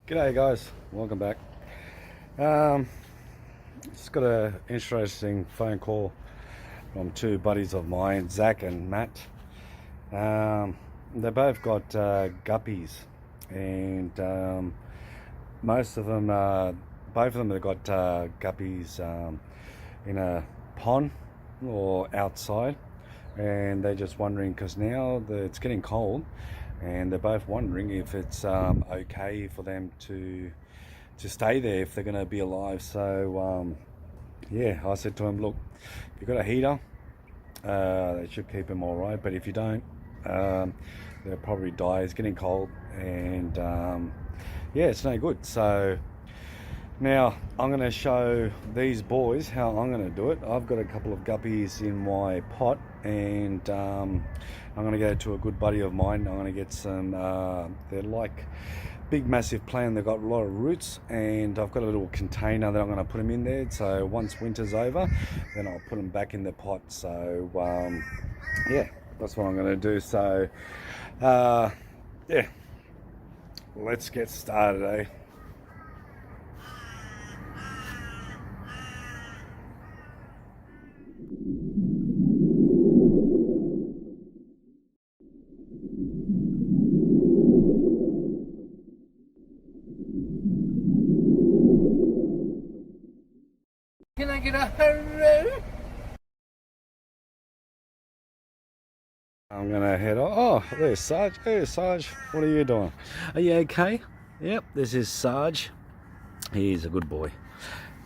G'day guys, welcome back. Um, just got an interesting phone call from two buddies of mine, Zach and Matt. They both got guppies, and most of them, both of them have got guppies in a pond or outside, and they're just wondering because now it's getting cold, and they're both wondering if it's okay for them to stay there if they're going to be alive. So yeah, I said to him, look, if you've got a heater, they should keep them all right, but if you don't, they'll probably die. It's getting cold, and yeah, it's no good. So now I'm going to show these boys how I'm going to do it. I've got a couple of guppies in my pot, and I'm going to go to a good buddy of mine. I'm going to get some, they're like big massive plant. They've got a lot of roots, and I've got a little container that I'm going to put them in there. So once winter's over, then I'll put them back in the pot. So yeah, that's what I'm going to do. So yeah, let's get started, eh? Can I get a hello? I'm gonna head off. Oh, there's Sarge. Hey, Sarge, what are you doing? Are you okay? Yep, this is Sarge. He's a good boy.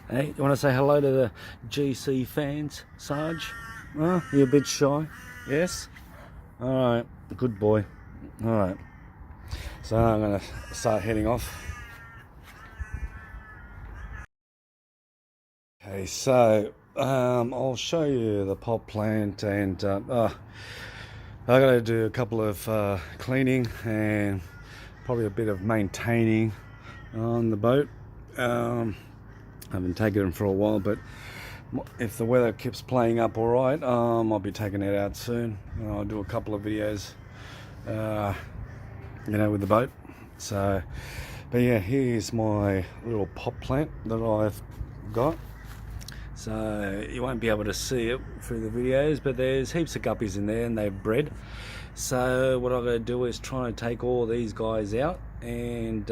Hey, you want to say hello to the GC fans, Sarge? Oh, you're a bit shy? Yes? Alright, good boy. Alright. So I'm gonna start heading off. Okay, so I'll show you the pot plant, and I got to do a couple of cleaning and probably a bit of maintaining on the boat. I haven't taken it for a while, but if the weather keeps playing up all right, I'll be taking it out soon. I'll do a couple of videos, you know, with the boat. So, but yeah, here's my little pot plant that I've got. So you won't be able to see it through the videos, but there's heaps of guppies in there, and they've bred. So what I'm going to do is try and take all these guys out, and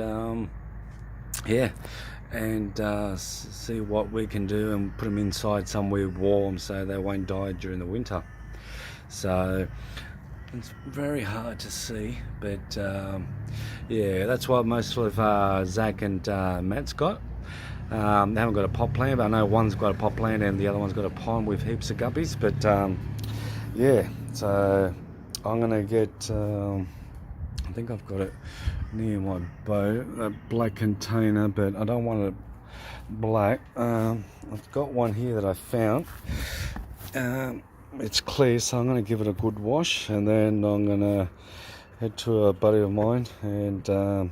yeah, and see what we can do and put them inside somewhere warm so they won't die during the winter. So it's very hard to see, but yeah, that's what most of Zach and Matt's got. They haven't got a pot plant, but I know one's got a pot plant and the other one's got a pond with heaps of guppies. But yeah, so I'm gonna get, I think I've got it near my boat, a black container, but I don't want it black. I've got one here that I found. It's clear, so I'm gonna give it a good wash, and then I'm gonna head to a buddy of mine and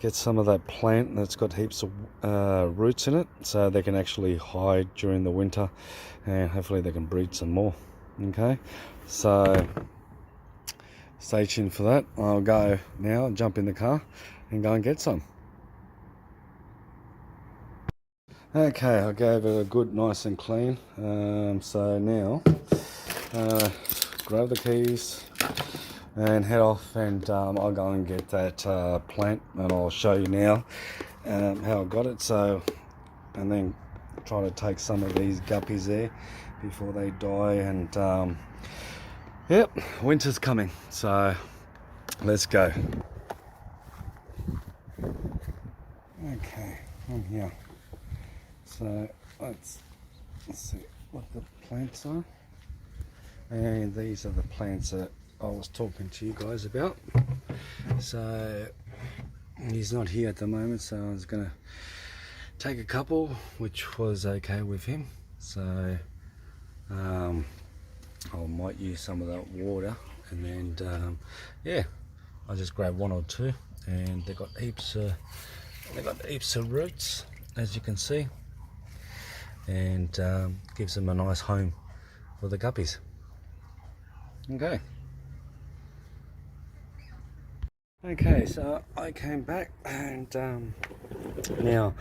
get some of that plant that's got heaps of roots in it, so they can actually hide during the winter, and hopefully they can breed some more. Okay, so stay tuned for that. I'll go now, jump in the car and go and get some. Okay, I gave it a good nice and clean. So now grab the keys and head off, and I'll go and get that plant, and I'll show you now how I got it. So, and then try to take some of these guppies there before they die. And yep, winter's coming, so let's go. Okay, I'm here. So let's see what the plants are, and these are the plants that I was talking to you guys about. So he's not here at the moment, so I was gonna take a couple, which was okay with him. So I might use some of that water, and then yeah, I just grab one or two, and they got heaps of roots, as you can see, and gives them a nice home for the guppies. Okay. Okay, so I came back and now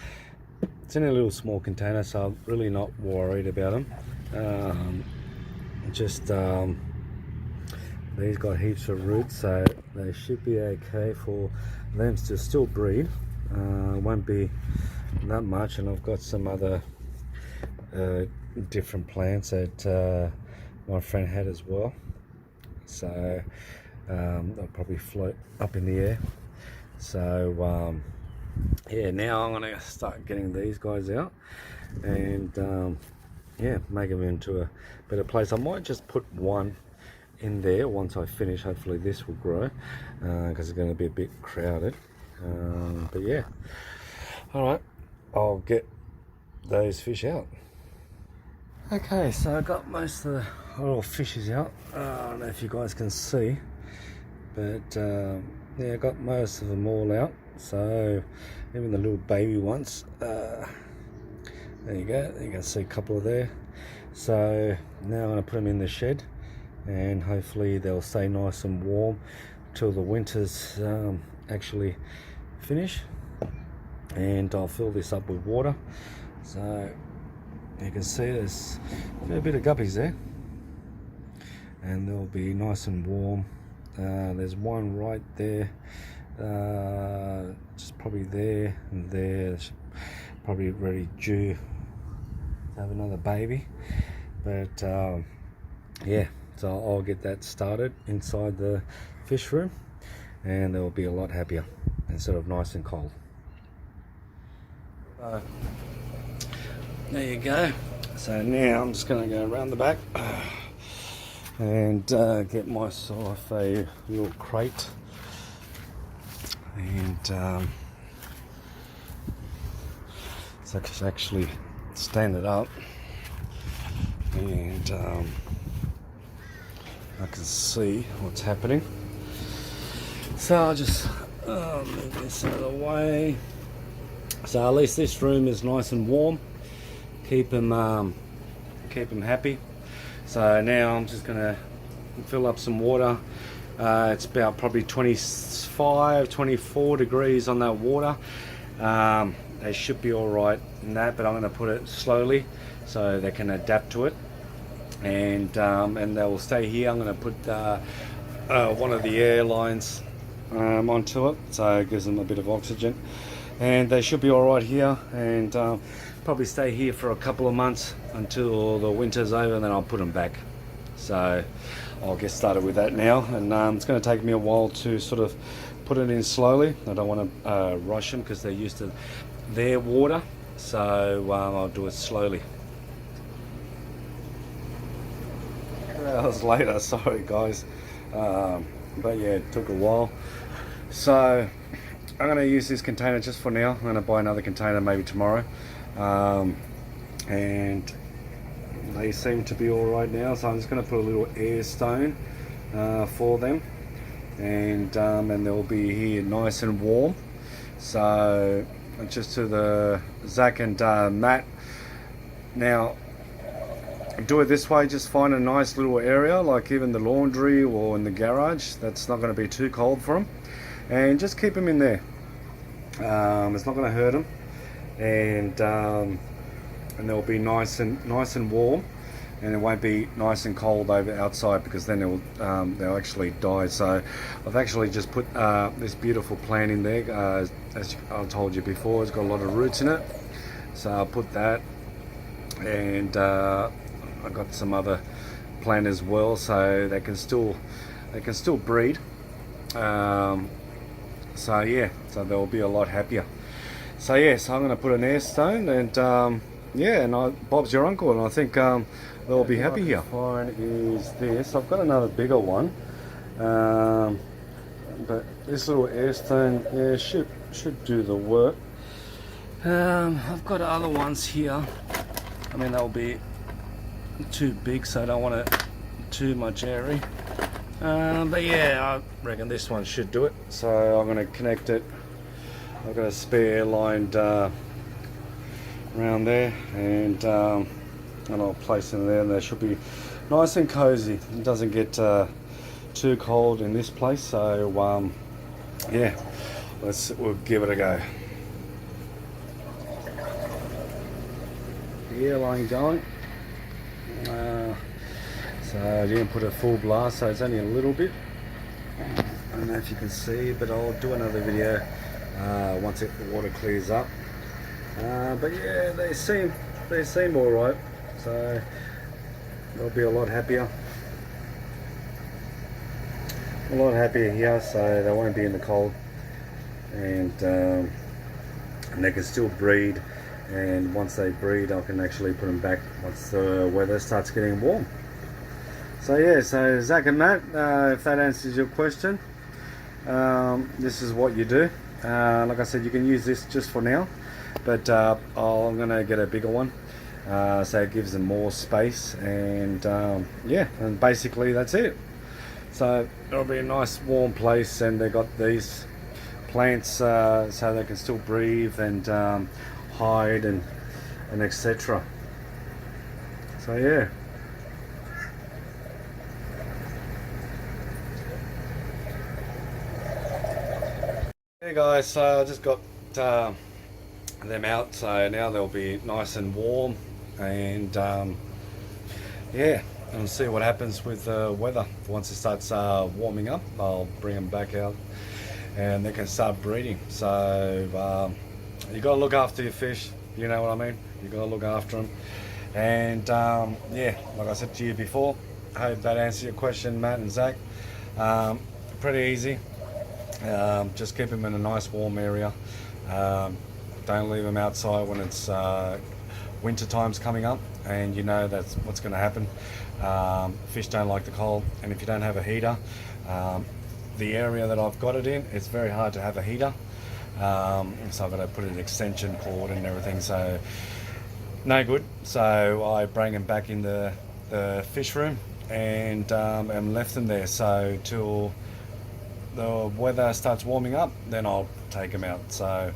it's in a little small container, so I'm really not worried about them. Just these got heaps of roots, so they should be okay for them to still breed. Won't be that much, and I've got some other different plants that my friend had as well, so they'll probably float up in the air. So yeah, now I'm gonna start getting these guys out and yeah, make them into a better place. I might just put one in there once I finish. Hopefully this will grow because it's going to be a bit crowded, but yeah, all right, I'll get those fish out. Okay, so I got most of the little fishes out. I don't know if you guys can see, but yeah, I got most of them all out, so even the little baby ones. There you go, you can see a couple of there. So now I'm going to put them in the shed and hopefully they'll stay nice and warm till the winters actually finish, and I'll fill this up with water. So you can see there's a fair bit of guppies there and they'll be nice and warm. There's one right there, just probably there and there, probably ready due to have another baby, but yeah, so I'll get that started inside the fish room and they'll be a lot happier instead of nice and cold. There you go. So now I'm just going to go around the back and get myself a little crate and so I can actually stand it up and I can see what's happening. So I'll just move this out of the way. So at least this room is nice and warm. Keep them happy. So now I'm just gonna fill up some water. It's about probably 25, 24 degrees on that water. They should be all right in that, but I'm going to put it slowly so they can adapt to it, and they will stay here. I'm going to put one of the air lines onto it, so it gives them a bit of oxygen, and they should be all right here, and probably stay here for a couple of months until the winter's over, and then I'll put them back. So I'll get started with that now, and it's going to take me a while to sort of put it in slowly. I don't want to rush them because they're used to their water, so I'll do it slowly. Hours later, sorry guys, but yeah, it took a while. So I'm going to use this container just for now. I'm going to buy another container maybe tomorrow, and they seem to be all right now, so I'm just going to put a little Airstone for them, and they'll be here nice and warm. So just to the Zach and Matt, now do it this way. Just find a nice little area, like even the laundry or in the garage, that's not going to be too cold for them, and just keep them in there. It's not going to hurt them, and they'll be nice and warm, and it won't be nice and cold over outside, because then they'll actually die. So I've actually just put this beautiful plant in there, as I told you before. It's got a lot of roots in it, so I'll put that, and I've got some other plant as well, so they can still breed. So yeah, so they'll be a lot happier. So yeah, so I'm going to put an Airstone, and yeah, and Bob's your uncle, and I think they'll be happy here. Fine is this. I've got another bigger one, but this little Airstone, yeah, should do the work. I've got other ones here. I mean, they'll be too big, so I don't want it too much area. But yeah, I reckon this one should do it. So I'm going to connect it. I've got a spare lined around there, and I'll place them there, and they should be nice and cozy. It doesn't get too cold in this place, so yeah, we'll give it a go. Yeah, line going. So I didn't put a full blast, so it's only a little bit. I don't know if you can see, but I'll do another video once the water clears up. But yeah, they seem all right, so they'll be a lot happier. A lot happier here, so they won't be in the cold, and they can still breed. And once they breed, I can actually put them back once the weather starts getting warm. So yeah, so Zach and Matt, if that answers your question, this is what you do. Like I said, you can use this just for now, but I'm gonna get a bigger one, so it gives them more space, and yeah, and basically that's it. So it'll be a nice warm place, and they've got these plants so they can still breathe and hide and etc. So yeah. Hey guys, so I just got them out, so now they'll be nice and warm, and yeah, and see what happens with the weather. Once it starts warming up, I'll bring them back out and they can start breeding. So you got to look after your fish, you know what I mean? You got to look after them, and yeah, like I said to you before, I hope that answers your question, Matt and Zach. Pretty easy. Just keep them in a nice warm area. Don't leave them outside when it's winter time's coming up, and you know that's what's going to happen. Fish don't like the cold, and if you don't have a heater, the area that I've got it in, it's very hard to have a heater. So I've got to put an extension cord and everything, so no good. So I bring them back in the fish room and left them there. So till the weather starts warming up, then I'll take them out. So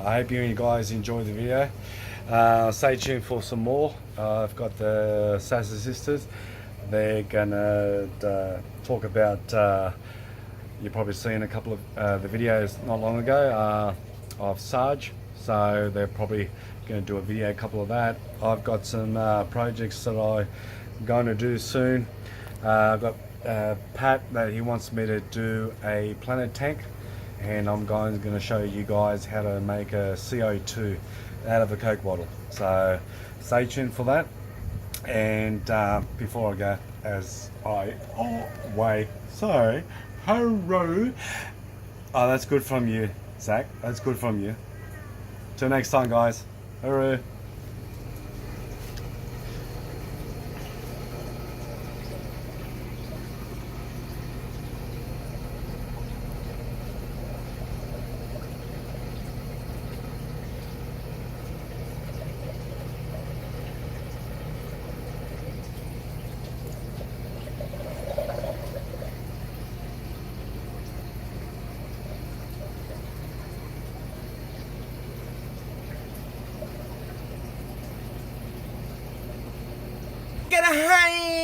I hope you guys enjoy the video. Stay tuned for some more. I've got the Sasser sisters. They're gonna talk about you've probably seen a couple of the videos not long ago of Sarge, so they're probably going to do a video, a couple of that. I've got some projects that I'm going to do soon. I've got Pat that he wants me to do a planet tank, and I'm going to show you guys how to make a CO2 out of a Coke bottle. So stay tuned for that. And before I go, as I always say, hello. Oh, that's good from you, Zach. That's good from you. Till next time, guys. Hello. Get a hang!